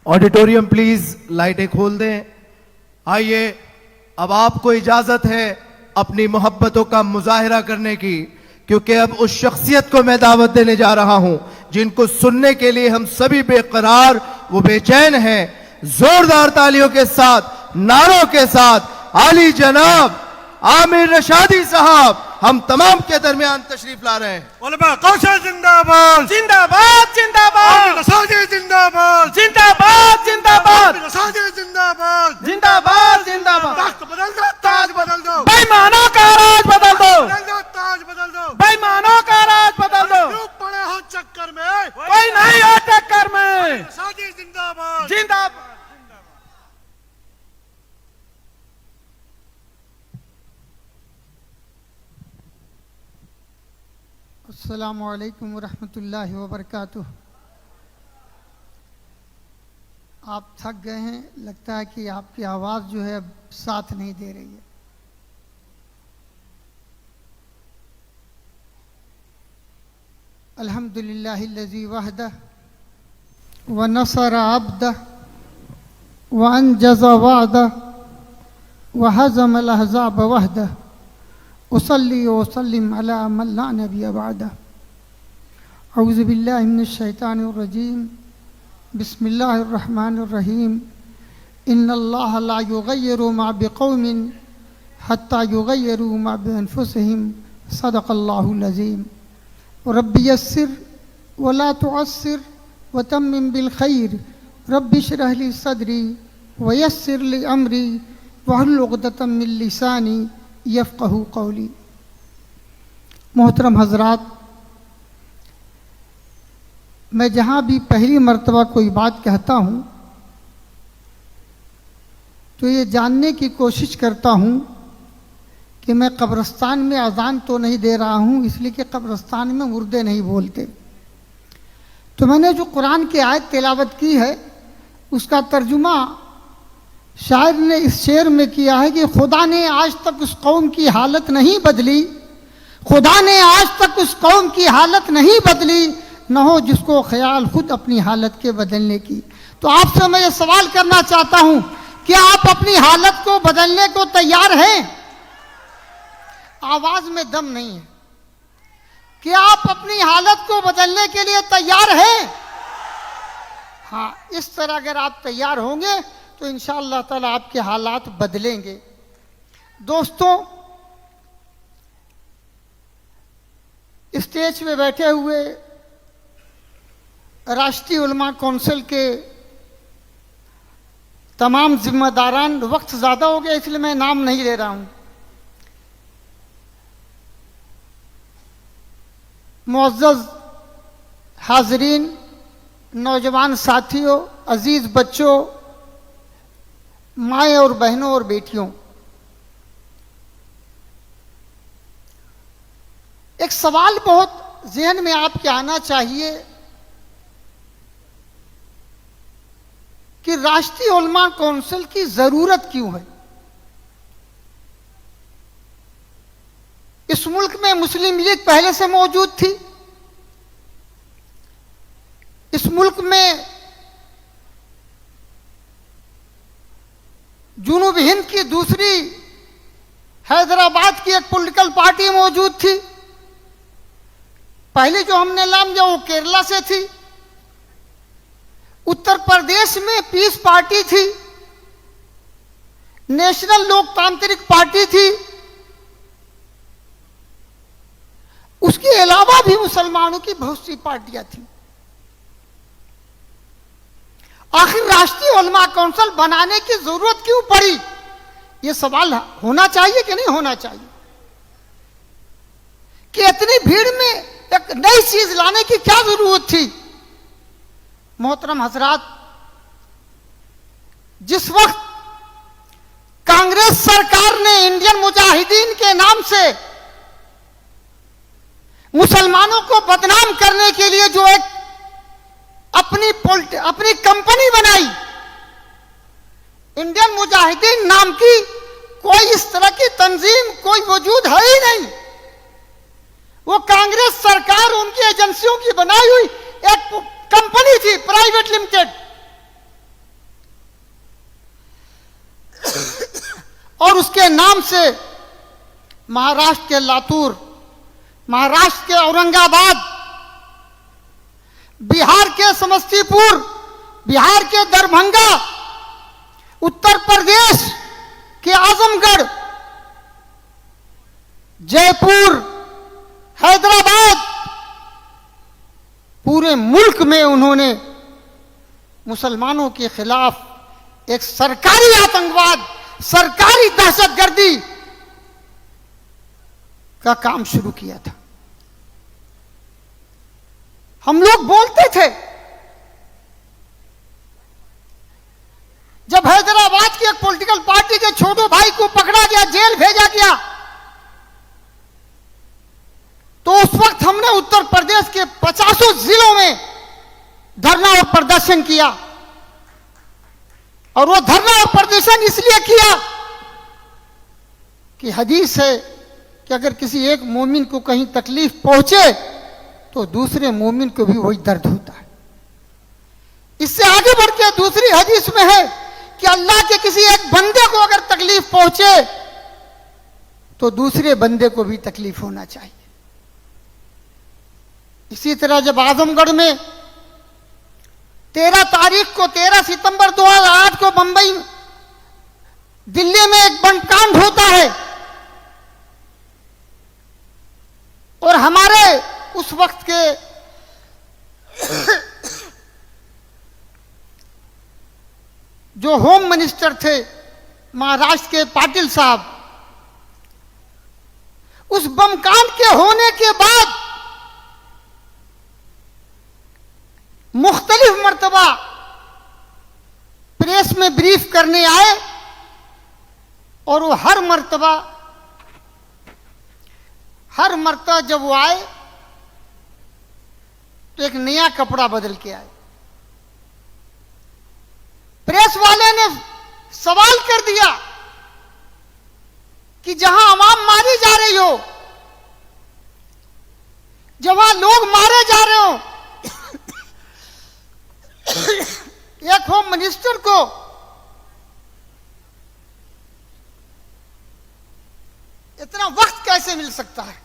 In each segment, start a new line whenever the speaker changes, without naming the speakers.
Auditorium please लाइटें खोल दें। आइए, अब आपको इजाजत है अपनी मोहब्बतों का मुजाहिरा करने की, क्योंकि अब उस शख्सियत को मैं दावत देने जा रहा हूं जिनको सुनने के लिए हम सभी बेकरार वो बेचैन हैं। जोरदार तालियों के साथ, नारों के साथ आली जनाब आमिर रशादी साहब हम तमाम के दरमियान तशरीफ ला रहे हैं।
उलमा कौशल जिंदाबाद
जिंदाबाद जिंदाबाद
रसादी जिंदाबाद
जिंदाबाद जिंदाबाद
रसादी जिंदाबाद
जिंदाबाद जिंदाबाद।
तख्त बदल दो, ताज बदल दो,
बेईमानों का राज बदल दो,
बदल दो, ताज बदल दो।
बेईमानों का राज बदल दो,
डूब पड़े हो चक्कर में,
कोई नहीं है टक्कर में।
रसादी जिंदाबाद
जिंदाबाद।
अस्सलामु अलैकुम वरहमतुल्लाहि वबरकातुह। आप थक गए हैं, लगता है कि आपकी आवाज़ जो है अब साथ नहीं दे रही है। अल्हम्दुलिल्लाहिल्लज़ी वहदह व नसर अब्दह व अंजज़ वअदह व हज़मल अहज़ाब वहदह उसल्ली वसल्लिम अला मन ला नबिय्य बअदह। औज़ु बिल्लाहि मिनश शैतानिर रजीम। बिस्मिल्लाहिर रहमानिर रहीम। इन्नल्लाह ला युग़य्यिरु मा बिक़ौमिन हत्ता युग़य्यिरु मा बिअन्फुसिहिम। सदक़ल्लाहुल अज़ीम। रब्बि यस्सिर व ला तुअस्सिर व तम्मिम बिल खैर। रब्बि इश्रह ली सदरी व यस्सिर ली अमरी वहलुल उक़दतम मिन लिसानी यफ़क़हू क़ौली। मोहतरम हज़रात, मैं जहाँ भी पहली मर्तबा कोई बात कहता हूँ तो ये जानने की कोशिश करता हूँ कि मैं कब्रिस्तान में अज़ान तो नहीं दे रहा हूँ, इसलिए कि कब्रिस्तान में मुर्दे नहीं बोलते। तो मैंने जो कुरान की आयत तिलावत की है उसका तर्जुमा शायर ने इस शेर में किया है कि खुदा ने आज तक उस कौम की हालत नहीं बदली, खुदा ने आज तक उस कौम की हालत नहीं बदली, न हो जिसको ख्याल खुद अपनी हालत के बदलने की। तो आपसे मैं ये सवाल करना चाहता हूं कि आप अपनी हालत को बदलने को तैयार हैं? आवाज में दम नहीं है। कि आप अपनी हालत को बदलने के लिए तैयार हैं? हाँ, इस तरह अगर आप तैयार होंगे तो इंशाअल्लाह ताला आपके हालात बदलेंगे। दोस्तों, स्टेज पे बैठे हुए राष्ट्रीय उलमा कौंसिल के तमाम जिम्मेदारान, वक्त ज़्यादा हो गया इसलिए मैं नाम नहीं ले रहा हूँ। मुअज़्ज़ज़ हाज़रीन, नौजवान साथियों, अजीज़ बच्चों, माएँ और बहनों और बेटियों, एक सवाल बहुत ज़हन में आपके आना चाहिए कि राष्ट्रीय उलमा कौंसिल की ज़रूरत क्यों है? इस मुल्क में मुस्लिम लीग पहले से मौजूद थी। इस मुल्क में जुनूब हिंद की दूसरी हैदराबाद की एक पॉलिटिकल पार्टी मौजूद थी। पहले जो हमने नाम लिया वो केरला से थी। उत्तर प्रदेश में पीस पार्टी थी, नेशनल लोकतांत्रिक पार्टी थी। उसके अलावा भी मुसलमानों की बहुत सी पार्टियां थी। आखिर राष्ट्रीय उलमा कौंसिल बनाने की जरूरत क्यों पड़ी? यह सवाल होना चाहिए कि नहीं होना चाहिए? कि इतनी भीड़ में एक नई चीज लाने की क्या जरूरत थी? मोहतरम हजरात, जिस वक्त कांग्रेस सरकार ने इंडियन मुजाहिदीन के नाम से मुसलमानों को बदनाम करने के लिए जो एक अपनी कंपनी बनाई, इंडियन मुजाहिदीन नाम की, कोई इस तरह की तंजीम कोई वजूद है ही नहीं। वो कांग्रेस सरकार उनकी एजेंसियों की बनाई हुई एक कंपनी थी, प्राइवेट लिमिटेड। नाम से महाराष्ट्र के लातूर, महाराष्ट्र के औरंगाबाद, बिहार के समस्तीपुर, बिहार के दरभंगा, उत्तर प्रदेश के आजमगढ़, जयपुर, हैदराबाद, पूरे मुल्क में उन्होंने मुसलमानों के खिलाफ एक सरकारी आतंकवाद, सरकारी दहशतगर्दी का काम शुरू किया था। हम लोग बोलते थे, जब हैदराबाद की एक पॉलिटिकल पार्टी के छोटे भाई को पकड़ा गया, जेल भेजा गया, तो उस वक्त हमने उत्तर प्रदेश के 50 जिलों में धरना और प्रदर्शन किया। और वो धरना और प्रदर्शन इसलिए किया कि हदीस है कि अगर किसी एक मोमिन को कहीं तकलीफ पहुंचे तो दूसरे मोमिन को भी वही दर्द होता है। इससे आगे बढ़ के दूसरी हदीस में है कि अल्लाह के किसी एक बंदे को अगर तकलीफ पहुंचे तो दूसरे बंदे को भी तकलीफ होना चाहिए। इसी तरह जब आजमगढ़ में 13 तारीख को 13 सितंबर 2008 को बंबई, दिल्ली में एक बमकांड होता है और हमारे उस वक्त के जो होम मिनिस्टर थे महाराष्ट्र के पाटिल साहब, उस बमकांड के होने के बाद मुख्तलिफ मर्तबा प्रेस में ब्रीफ करने आए और वो हर मर्तबा जब वो आए तो एक नया कपड़ा बदल के आए। प्रेस वाले ने सवाल कर दिया कि जहां अवाम मारी जा रही हो, जहां लोग मारे जा रहे हो, एक होम मिनिस्टर को इतना वक्त कैसे मिल सकता है?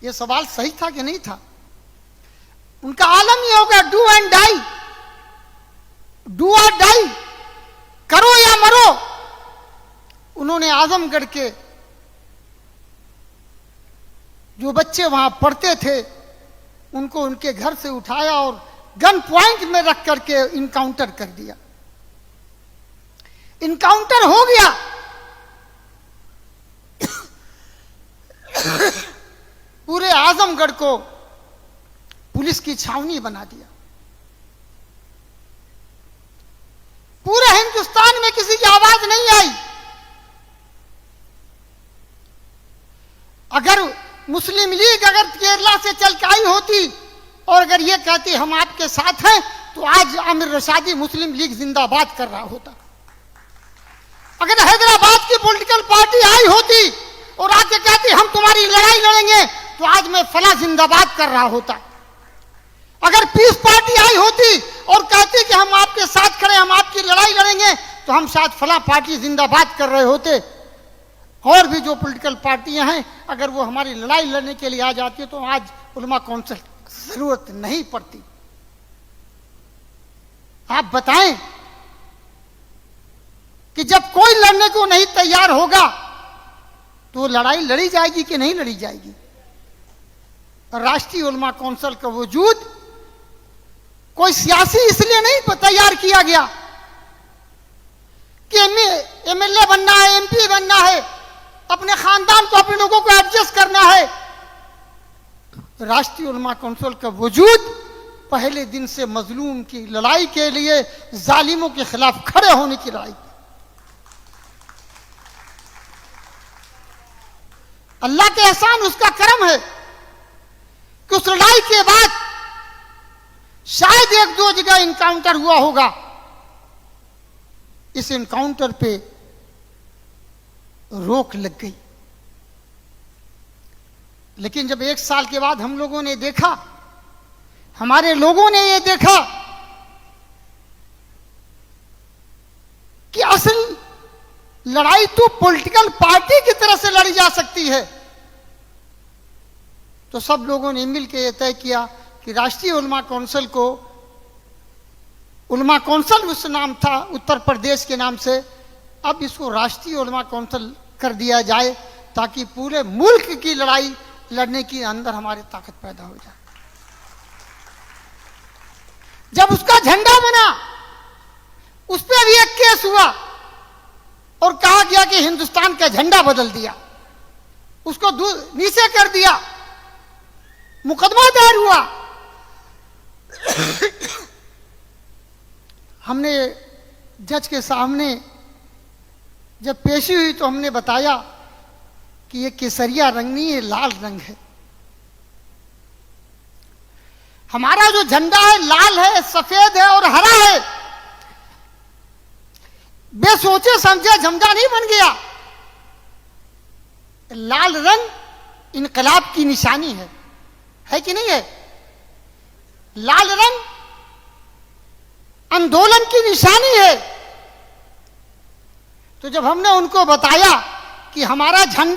यह सवाल सही था कि नहीं था? उनका आलम यह होगा डू एंड डाई, डू और डाई, करो या मरो। उन्होंने आजमगढ़ के जो बच्चे वहां पढ़ते थे उनको उनके घर से उठाया और गन पॉइंट में रख करके इनकाउंटर कर दिया। इनकाउंटर हो गया। पूरे आजमगढ़ को पुलिस की छावनी बना दिया। पूरे हिंदुस्तान में किसी की आवाज नहीं आई। अगर मुस्लिम लीग अगर केरला से चल के आई होती और अगर ये कहती हम आपके साथ हैं, तो आज आमिर रशादी मुस्लिम लीग जिंदाबाद कर रहा होता। अगर हैदराबाद की पॉलिटिकल पार्टी आई होती और आके कहती हम तुम्हारी लड़ाई लड़ेंगे, तो आज मैं फला जिंदाबाद कर रहा होता। अगर पीस पार्टी आई होती और कहती कि हम आपके साथ खड़े, हम आपकी लड़ाई लड़ेंगे, तो हम शायद फला पार्टी जिंदाबाद कर रहे होते। और भी जो पॉलिटिकल पार्टियां हैं, अगर वो हमारी लड़ाई लड़ने के लिए आ जाती है, तो आज उलमा काउंसिल जरूरत नहीं पड़ती। आप बताएं कि जब कोई लड़ने को नहीं तैयार होगा तो लड़ाई लड़ी जाएगी कि नहीं लड़ी जाएगी? राष्ट्रीय उलमा काउंसिल का वजूद कोई सियासी इसलिए नहीं तैयार किया गया कि एमएलए बनना है, एमपी बनना है, अपने खानदान को, अपने लोगों को एडजस्ट करना है। राष्ट्रीय उलमा काउंसिल का वजूद पहले दिन से मजलूम की लड़ाई के लिए, जालिमों के खिलाफ खड़े होने की लड़ाई। अल्लाह के एहसान, उसका करम है कि उस लड़ाई के बाद शायद एक दो जगह इनकाउंटर हुआ होगा। इस इनकाउंटर पे रोक लग गई। लेकिन जब 1 साल के बाद हम लोगों ने देखा, हमारे लोगों ने ये देखा कि असल लड़ाई तो पॉलिटिकल पार्टी की तरह से लड़ी जा सकती है। तो सब लोगों ने मिलकर यह तय किया कि राष्ट्रीय उलमा काउंसिल को, उलमा काउंसिल उस नाम था उत्तर प्रदेश के नाम से, अब इसको राष्ट्रीय उलमा काउंसिल कर दिया जाए ताकि पूरे मुल्क की लड़ाई लड़ने की अंदर हमारी ताकत पैदा हो जाए। जब उसका झंडा बना उस पर भी एक केस हुआ और कहा गया कि हिंदुस्तान का झंडा बदल दिया, उसको नीचे कर दिया, मुकदमा दायर हुआ। हमने जज के सामने जब पेशी हुई तो हमने बताया कि ये केसरिया रंग नहीं है, लाल रंग है। हमारा जो झंडा है लाल है, सफेद है और हरा है। बेसोचे समझे झंडा नहीं बन गया। लाल रंग इनकलाब की निशानी है कि नहीं है? लाल रंग आंदोलन की निशानी है। तो जब हमने उनको बताया कि हमारा झंडा